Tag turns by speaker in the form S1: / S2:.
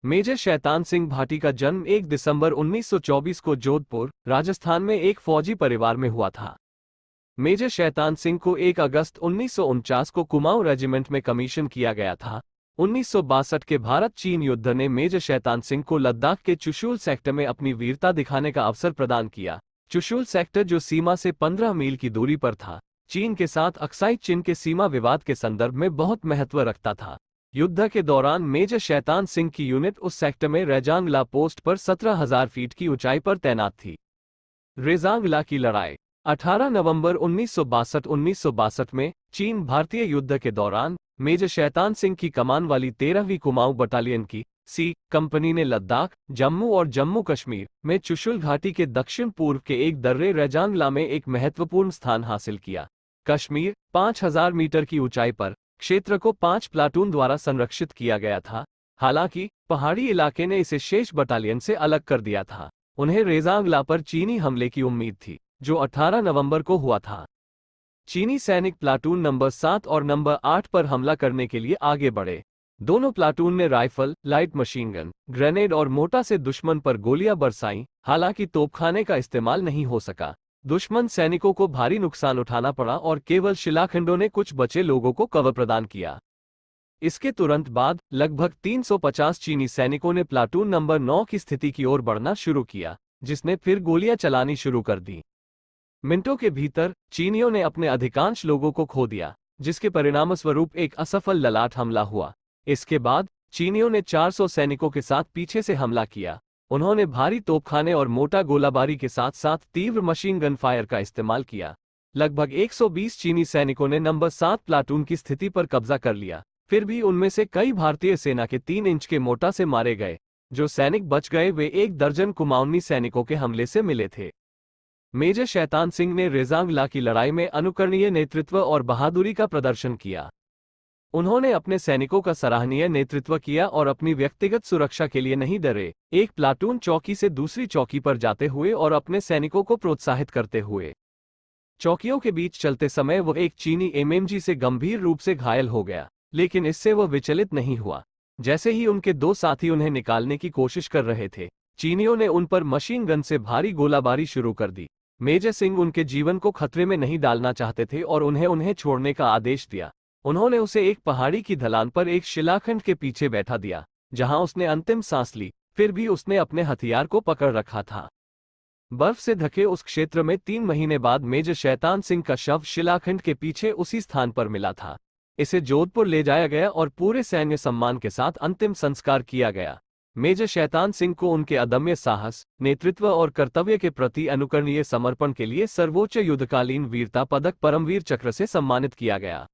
S1: Major Shaitan Singh Bhati का जन्म 1 दिसंबर 1924 को जोधपुर, राजस्थान में एक फौजी परिवार में हुआ था। मेजर शैतान सिंह को 1 अगस्त 1949 को कुमाऊं रेजिमेंट में कमीशन किया गया था। 1962 के भारत-चीन युद्ध ने मेजर शैतान सिंह को लद्दाख के चुशूल सेक्टर में अपनी वीरता दिखाने का अवसर प्रदान किया। चुशूल सेक्टर, जो सीमा से 15 मील की दूरी पर था, चीन के साथ अक्साई चिन के सीमा विवाद के संदर्भ में बहुत महत्व रखता था। युद्ध के दौरान मेजर शैतान सिंह की यूनिट उस सेक्टर में रेजांगला पोस्ट पर 17,000 फीट की ऊंचाई पर तैनात थी। रेजांगला की लड़ाई 18 नवंबर 1962 में चीन भारतीय युद्ध के दौरान मेजर शैतान सिंह की कमान वाली 13वीं कुमाऊं बटालियन की सी कंपनी ने लद्दाख, जम्मू और जम्मू कश्मीर में चुशुल घाटी के दक्षिण पूर्व के एक दर्रे रेजांगला में एक महत्वपूर्ण स्थान हासिल किया। कश्मीर 5,000 मीटर की ऊंचाई पर क्षेत्र को 5 प्लाटून द्वारा संरक्षित किया गया था। हालांकि पहाड़ी इलाके ने इसे शेष बटालियन से अलग कर दिया था। उन्हें रेजांगला पर चीनी हमले की उम्मीद थी, जो 18 नवंबर को हुआ था। चीनी सैनिक प्लाटून नंबर 7 और नंबर 8 पर हमला करने के लिए आगे बढ़े। दोनों प्लाटून ने rifle, light machine gun, grenade और मोटा से दुश्मन पर गोलियां बरसाईं। हालांकि तोपखाने का इस्तेमाल नहीं हो सका। दुश्मन सैनिकों को भारी नुकसान उठाना पड़ा और केवल शिलाखंडों ने कुछ बचे लोगों को कवर प्रदान किया। इसके तुरंत बाद लगभग 350 चीनी सैनिकों ने प्लाटून नंबर 9 की स्थिति की ओर बढ़ना शुरू किया, जिसने फिर गोलियां चलानी शुरू कर दी। मिनटों के भीतर चीनियों ने अपने अधिकांश लोगों को खो दिया, जिसके परिणामस्वरूप एक असफल ललाट हमला हुआ। इसके बाद चीनियों ने 400 सैनिकों के साथ पीछे से हमला किया। उन्होंने भारी तोपखाने और मोटा गोलाबारी के साथ साथ तीव्र मशीन गन फायर का इस्तेमाल किया। लगभग 120 चीनी सैनिकों ने नंबर 7 प्लाटून की स्थिति पर कब्जा कर लिया। फिर भी उनमें से कई भारतीय सेना के 3 इंच के मोटा से मारे गए। जो सैनिक बच गए वे 1 दर्जन कुमाऊनी सैनिकों के हमले से मिले थे। मेजर शैतान सिंह ने रेजांगला की लड़ाई में अनुकरणीय नेतृत्व और बहादुरी का प्रदर्शन किया। उन्होंने अपने सैनिकों का सराहनीय नेतृत्व किया और अपनी व्यक्तिगत सुरक्षा के लिए नहीं डरे। एक प्लाटून चौकी से दूसरी चौकी पर जाते हुए और अपने सैनिकों को प्रोत्साहित करते हुए। चौकियों के बीच चलते समय वह एक चीनी एमएमजी से गंभीर रूप से घायल हो गया, लेकिन इससे वह विचलित नहीं हुआ। जैसे ही उनके 2 साथी उन्हें निकालने की कोशिश कर रहे थे, चीनियों ने उन पर मशीन गन से भारी गोलाबारी शुरू कर दी। मेजर सिंह उनके जीवन को खतरे में नहीं डालना चाहते थे और उन्हें छोड़ने का आदेश दिया। उन्होंने उसे एक पहाड़ी की ढलान पर एक शिलाखंड के पीछे बैठा दिया, जहां उसने अंतिम सांस ली। फिर भी उसने अपने हथियार को पकड़ रखा था। बर्फ से ढके उस क्षेत्र में 3 महीने बाद मेजर शैतान सिंह का शव शिलाखंड के पीछे उसी स्थान पर मिला था। इसे जोधपुर ले जाया गया और पूरे सैन्य सम्मान के साथ अंतिम संस्कार किया गया। मेजर शैतान सिंह को उनके अदम्य साहस, नेतृत्व और कर्तव्य के प्रति अनुकरणीय समर्पण के लिए सर्वोच्च युद्धकालीन वीरता पदक परमवीर चक्र से सम्मानित किया गया।